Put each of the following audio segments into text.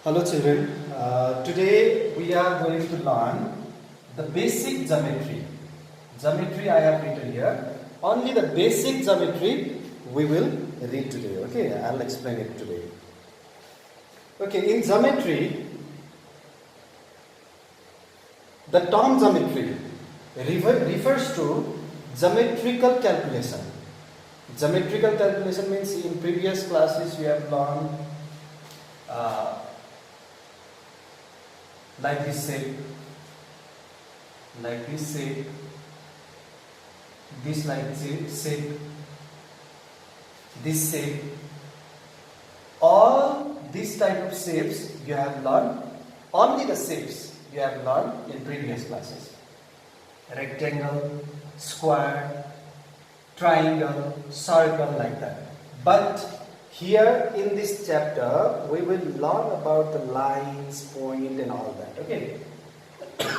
Hello children, today we are going to learn the basic geometry. Geometry I have written here. Only the basic geometry we will read today. Okay, I'll explain it today. Okay, in geometry, the term geometry refers to geometrical calculation. Geometrical calculation means in previous classes we have learned like this shape, this like shape, this shape. All these type of shapes you have learned. Only the shapes you have learned in previous classes. Rectangle, square, triangle, circle, like that. But here in this chapter we will learn about the lines, point and all that. Okay.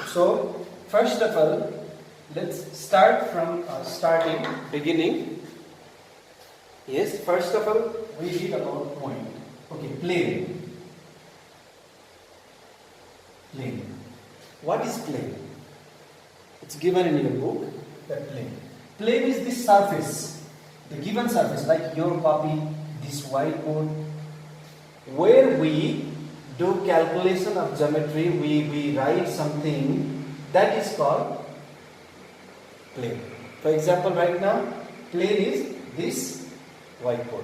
So first of all, let's start from beginning. Yes, first of all we read about point. Okay, plane. What is plane? It's given in your book, that plane. Plane is this surface, the given surface, like your copy, this whiteboard, where we do calculation of geometry, we write something, that is called plane. For example, right now, plane is this whiteboard.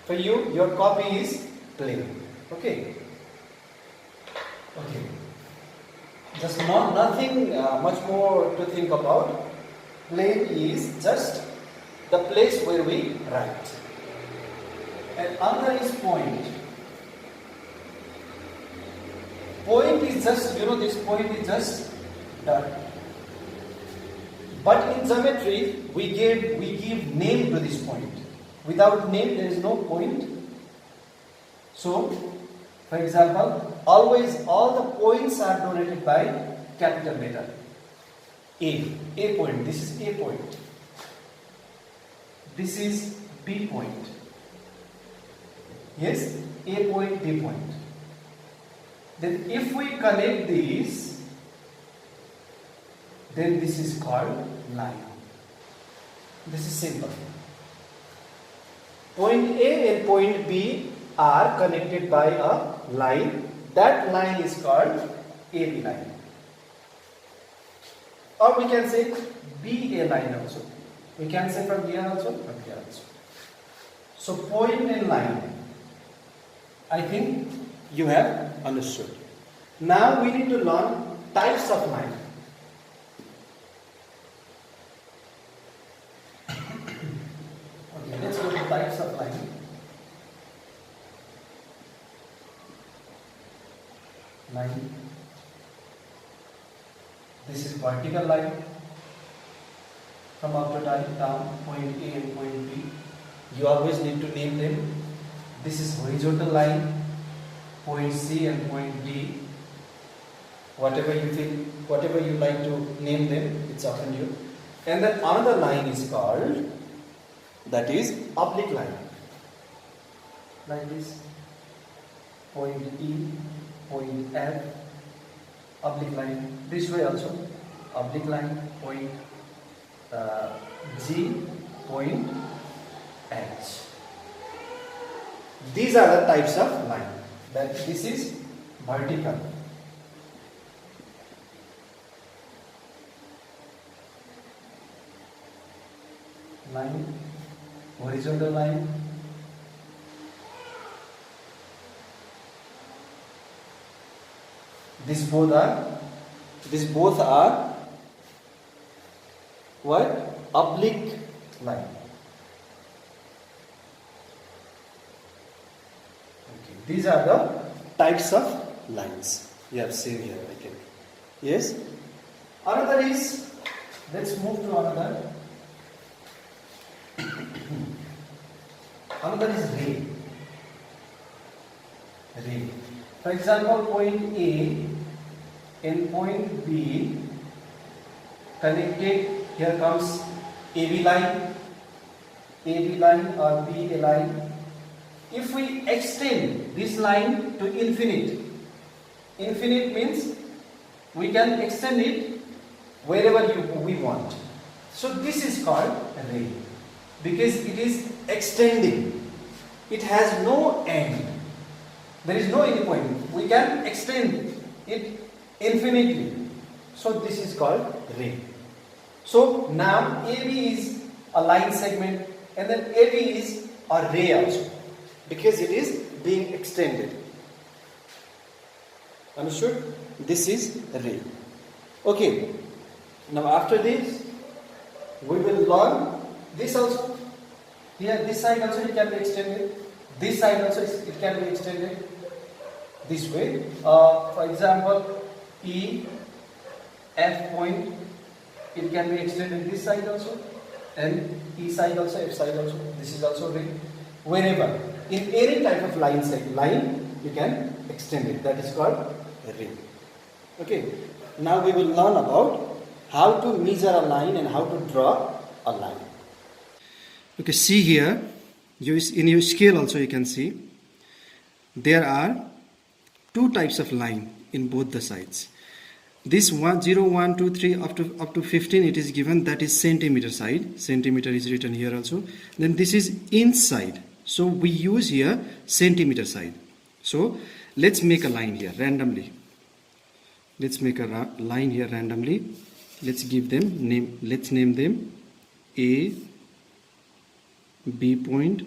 For you, your copy is plane. Okay. Just nothing much more to think about. Plane is just the place where we write. And another is point. Point is just, this point is just dot. But in geometry, we give name to this point. Without name, there is no point. So, for example, always all the points are denoted by capital letter. A point. This is A point. This is B point. Yes, A point, B point. Then if we connect these, then this is called line. This is simple. Point A and point B are connected by a line. That line is called AB line. Or we can say BA line also. We can say from here also, from here also. So point and line, I think you have understood. Now we need to learn types of line. Okay, let's go to types of line. This is vertical line from up to down, point A and point B. You always need to name them. This is horizontal line, point C and point D. Whatever you feel, whatever you like to name them, it's up on you. And then another line is called, that is oblique line. Like this, point E, point F, oblique line. This way also, oblique line, point G, point H. These are the types of line. That this is vertical. Line, horizontal line, these both are what? Oblique line. Okay. These are the types of lines you have seen here, I think. Yes? Another is, let's move to another. Another is ray. For example, point A and point B connected. Here comes AB line or BA line. If we extend this line to infinite, Infinite means we can extend it wherever we want. So this is called ray because it is extending. It has no end. There is no any point. We can extend it infinitely. So this is called ray. So now AB is a line segment and then AB is a ray also because it is being extended. Understood? This is ray. Okay. Now after this we will learn this also. Here this side also it can be extended. This side also it can be extended this way. For example, E, F point, it can be extended this side also, and E side also, F side also. This is also ray. Wherever in any type of line you can extend it. That is called ray. Okay. Now we will learn about how to measure a line and how to draw a line. Okay, see here, in your scale also you can see there are two types of line in both the sides. This 0, 1, 2, 3 up to 15 it is given, that is centimeter side. Centimeter is written here also. Then this is inch side. So we use here centimeter side. So let's make a line here randomly. Let's make a line here randomly. Let's give them name. Let's name them A, B point.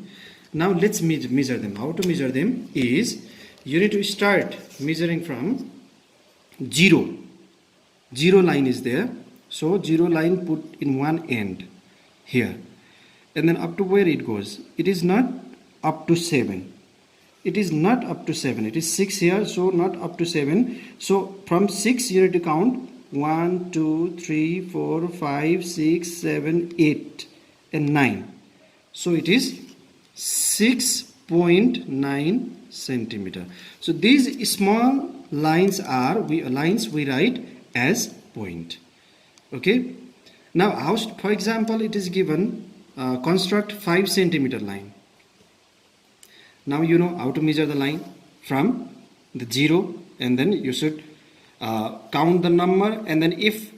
Now let's measure them. How to measure them is you need to start measuring from 0. 0 line is there. So 0 line put in one end here. And then up to where it goes. It is not up to 7. It is not up to 7. It is 6 here. So not up to 7. So from 6 you need to count 1, 2, 3, 4, 5, 6, 7, 8 and 9. So it is 6.9 centimeter. So these small lines are we write as point. Okay. Now for example it is given construct 5 centimeter line. Now you know how to measure the line from the 0 and then you should count the number, and then if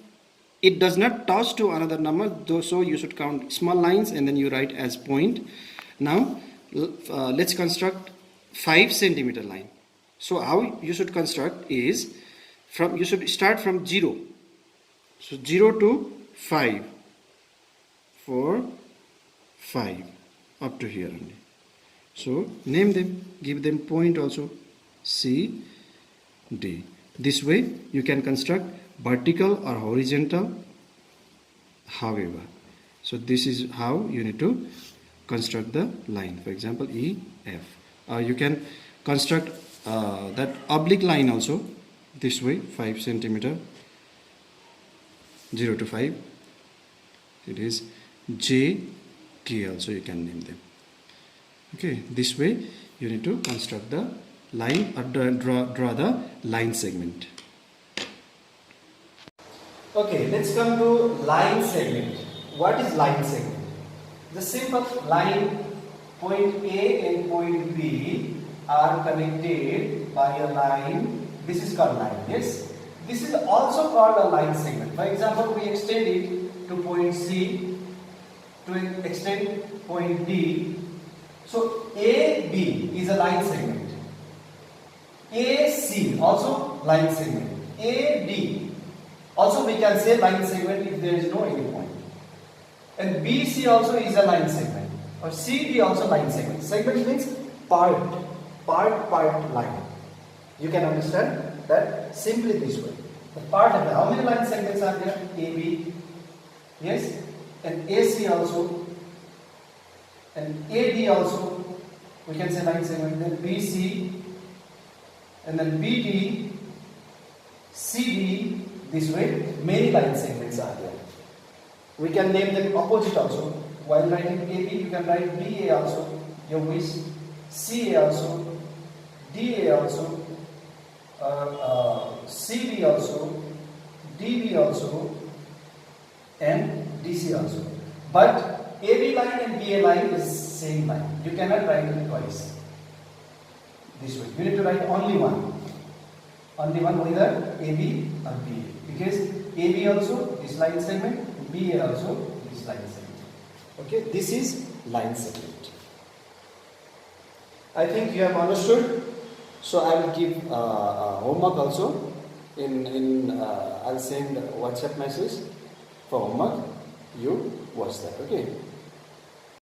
it does not touch to another number, so you should count small lines and then you write as point. Now let's construct 5 centimeter line. So how you should construct is you should start from 0. So 0 to 5, 4, 5 up to here only. So name them, give them point also, C, D. This way you can construct vertical or horizontal, however. So this is how you need to construct the line. For example, E, F. You can construct that oblique line also this way, 5 centimeter, 0 to 5. It is J, K also you can name them. Okay, this way you need to construct the line or draw the line segment. Okay, let's come to line segment. What is line segment? The simple line, point A and point B are connected by a line. This is called line. Yes, this is also called a line segment. For example, we extend it to point C, to extend point D. So AB is a line segment. AC also line segment. AD also we can say line segment if there is no any point. And BC also is a line segment. Or CD also line segment. Segment means part line. You can understand that simply this way. The part of how many line segments are there? AB, yes, and AC also, and AD also. We can say line segment. Then BC, and then BD, CD. This way, many line segments are there. We can name them opposite also. While writing AB, you can write BA also, your wish, CA also, DA also, CD also, DB also, and DC also. But AB line and BA line is same line. You cannot write it twice. This way. You need to write only one. Only one, whether AB or BA, because AB also is line segment, BA also is line segment. Okay, this is line segment. I think you have understood. So I will give homework also. I'll send WhatsApp message for homework. You watch that. Okay.